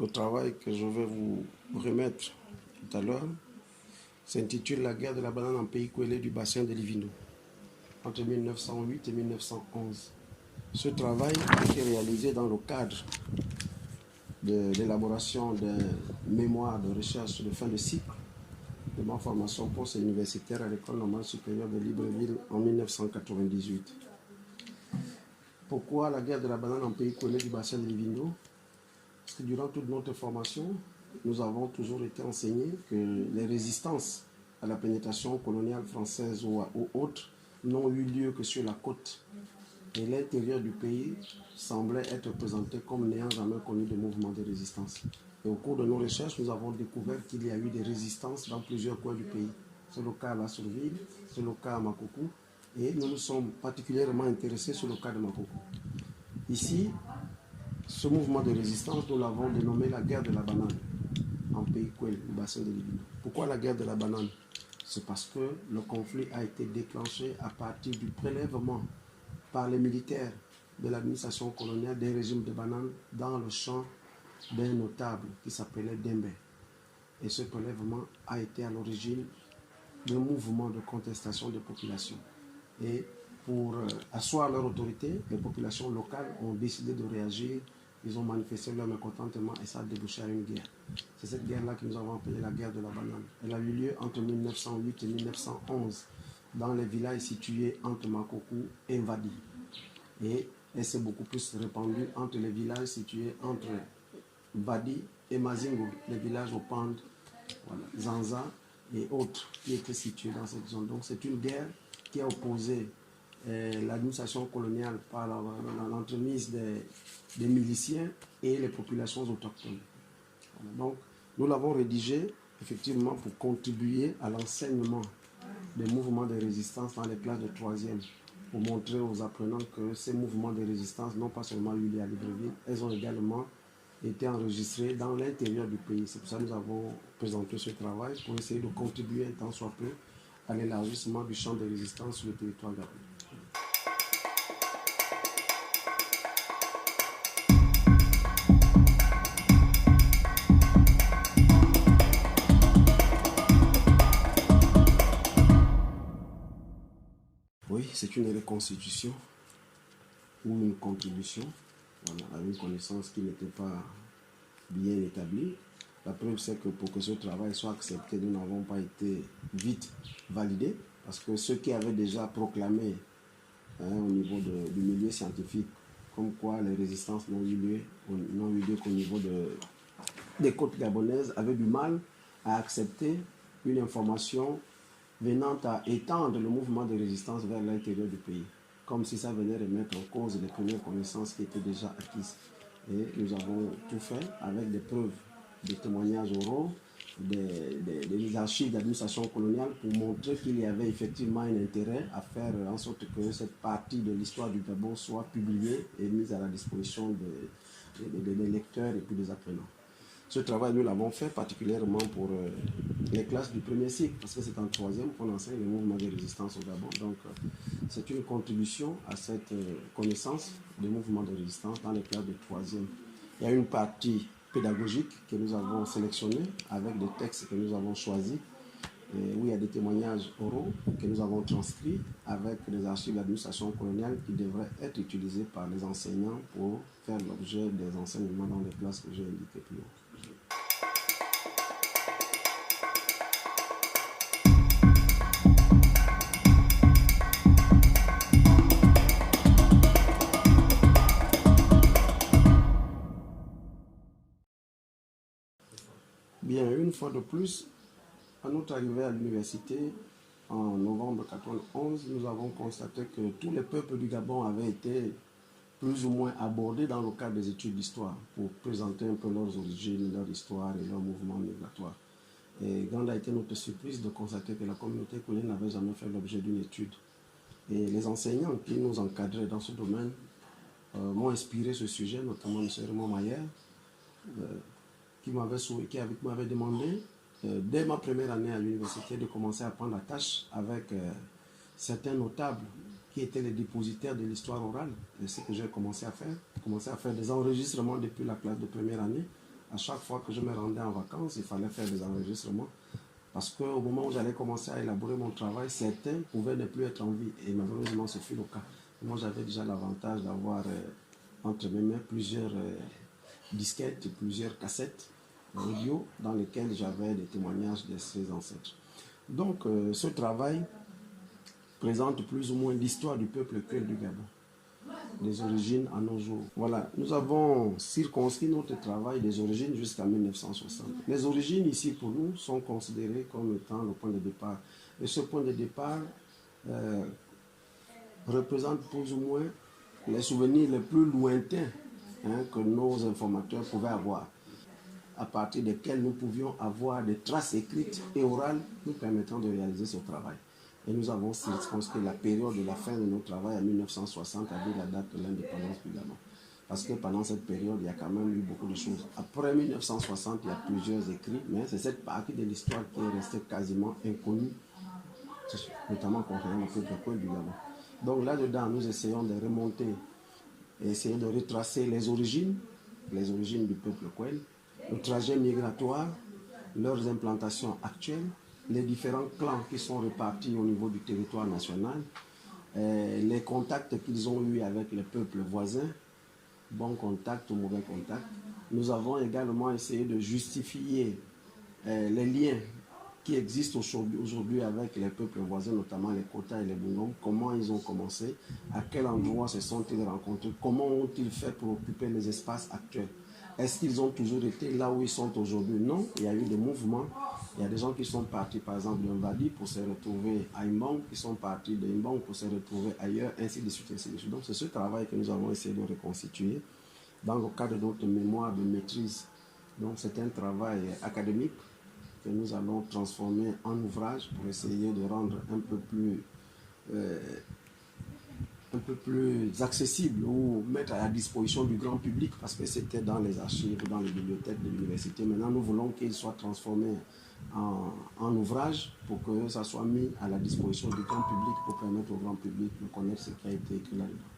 Le travail que je vais vous remettre tout à l'heure s'intitule La guerre de la banane en pays Kwélé du bassin de Livino, entre 1908 et 1911. Ce travail a été réalisé dans le cadre de l'élaboration d'un mémoire de recherche de fin de cycle de ma formation post-universitaire à l'École normale supérieure de Libreville en 1998. Pourquoi la guerre de la banane en pays Kwélé du bassin de Livino? Parce que durant toute notre formation, nous avons toujours été enseignés que les résistances à la pénétration coloniale française ou autres n'ont eu lieu que sur la côte. Et l'intérieur du pays semblait être présenté comme n'ayant jamais connu de mouvement de résistance. Et au cours de nos recherches, nous avons découvert qu'il y a eu des résistances dans plusieurs coins du pays. C'est le cas à La Sourville, c'est le cas à Makoko, et nous nous sommes particulièrement intéressés sur le cas de Makoko. Ici, ce mouvement de résistance, nous l'avons dénommé la guerre de la banane en pays Kwélé, le bassin de Livino. Pourquoi la guerre de la banane? C'est parce que le conflit a été déclenché à partir du prélèvement par les militaires de l'administration coloniale des régimes de bananes dans le champ d'un notable qui s'appelait Dembe. Et ce prélèvement a été à l'origine d'un mouvement de contestation des populations. Et pour asseoir leur autorité, les populations locales ont décidé de réagir. Ils ont manifesté leur mécontentement et ça a débouché à une guerre. C'est cette guerre-là que nous avons appelée la guerre de la banane. Elle a eu lieu entre 1908 et 1911 dans les villages situés entre Makoko et Mvadi. Et elle s'est beaucoup plus répandue entre les villages situés entre Mvadi et Mazingo, les villages au Pande, voilà, Zanza et autres qui étaient situés dans cette zone. Donc c'est une guerre qui a opposé l'administration coloniale par l'entremise des miliciens et les populations autochtones. Voilà. Donc, nous l'avons rédigé effectivement pour contribuer à l'enseignement des mouvements de résistance dans les classes de 3e, pour montrer aux apprenants que ces mouvements de résistance n'ont pas seulement eu lieu à Libreville, elles ont également été enregistrées dans l'intérieur du pays. C'est pour ça que nous avons présenté ce travail pour essayer de contribuer un tant soit peu à l'élargissement du champ de résistance sur le territoire gabonais. Oui, c'est une reconstitution ou une contribution, voilà, à une connaissance qui n'était pas bien établie. La preuve, c'est que pour que ce travail soit accepté, nous n'avons pas été vite validés, parce que ceux qui avaient déjà proclamé au niveau du milieu scientifique, comme quoi les résistances n'ont eu lieu qu'au niveau des côtes gabonaises, avaient du mal à accepter une information venant à étendre le mouvement de résistance vers l'intérieur du pays, comme si ça venait remettre en cause les premières connaissances qui étaient déjà acquises. Et nous avons tout fait avec des preuves, des témoignages oraux, des archives d'administration coloniale pour montrer qu'il y avait effectivement un intérêt à faire en sorte que cette partie de l'histoire du Gabon soit publiée et mise à la disposition des lecteurs et puis des apprenants. Ce travail, nous l'avons fait particulièrement pour les classes du premier cycle, parce que c'est en 3e qu'on enseigne le mouvement de résistance au Gabon. Donc, c'est une contribution à cette connaissance des mouvements de résistance dans les classes de 3e. Il y a une partie pédagogique que nous avons sélectionnée avec des textes que nous avons choisis, où il y a des témoignages oraux que nous avons transcrits avec des archives d'administration coloniale qui devraient être utilisés par les enseignants pour faire l'objet des enseignements dans les classes que j'ai indiquées plus haut. Bien, une fois de plus, à notre arrivée à l'université, en novembre 1991, nous avons constaté que tous les peuples du Gabon avaient été plus ou moins abordés dans le cadre des études d'histoire pour présenter un peu leurs origines, leur histoire et leur mouvement migratoire. Et grande a été notre surprise de constater que la communauté coloniale n'avait jamais fait l'objet d'une étude. Et les enseignants qui nous encadraient dans ce domaine m'ont inspiré ce sujet, notamment M. Raymond Mayer, qui m'avait demandé, dès ma première année à l'université, de commencer à prendre la tâche avec certains notables qui étaient les dépositaires de l'histoire orale. Et c'est ce que j'ai commencé à faire des enregistrements depuis la classe de première année, À chaque fois que je me rendais en vacances, il fallait faire des enregistrements. Parce qu'au moment où j'allais commencer à élaborer mon travail, certains pouvaient ne plus être en vie. Et malheureusement, ce fut le cas. Moi, j'avais déjà l'avantage d'avoir entre mes mains plusieurs disquettes, plusieurs cassettes audio dans lesquelles j'avais des témoignages de ces ancêtres. Donc, ce travail présente plus ou moins l'histoire du peuple Kouel du Gabon, des origines à nos jours. Voilà, nous avons circonscrit notre travail des origines jusqu'à 1960. Les origines ici pour nous sont considérées comme étant le point de départ. Et ce point de départ représente plus ou moins les souvenirs les plus lointains que nos informateurs pouvaient avoir, à partir desquels nous pouvions avoir des traces écrites et orales nous permettant de réaliser ce travail. Et nous avons circonscrit la période de la fin de notre travail à 1960 avec la date de l'indépendance du Gabon. Parce que pendant cette période, il y a quand même eu beaucoup de choses. Après 1960, il y a plusieurs écrits, mais c'est cette partie de l'histoire qui est restée quasiment inconnue, notamment concernant le peuple Kouel du Gabon. Donc là-dedans, nous essayons de remonter et essayer de retracer les origines du peuple Kouel, le trajet migratoire, leurs implantations actuelles, les différents clans qui sont répartis au niveau du territoire national, les contacts qu'ils ont eus avec les peuples voisins, bon contact ou mauvais contact. Nous avons également essayé de justifier les liens qui existent aujourd'hui avec les peuples voisins, notamment les Kota et les Bungom, comment ils ont commencé, à quel endroit se sont-ils rencontrés, comment ont-ils fait pour occuper les espaces actuels. Est-ce qu'ils ont toujours été là où ils sont aujourd'hui? Non, il y a eu des mouvements. Il y a des gens qui sont partis, par exemple, de Mbadi pour se retrouver à Imbang, qui sont partis de Imbang pour se retrouver ailleurs, ainsi de suite, ainsi de suite. Donc, c'est ce travail que nous avons essayé de reconstituer dans le cadre de notre mémoire de maîtrise. Donc, c'est un travail académique que nous allons transformer en ouvrage pour essayer de rendre un peu plus accessible ou mettre à la disposition du grand public, parce que c'était dans les archives, dans les bibliothèques de l'université. Maintenant, nous voulons qu'il soit transformé en ouvrage pour que ça soit mis à la disposition du grand public, pour permettre au grand public de connaître ce qui a été écrit là-dedans.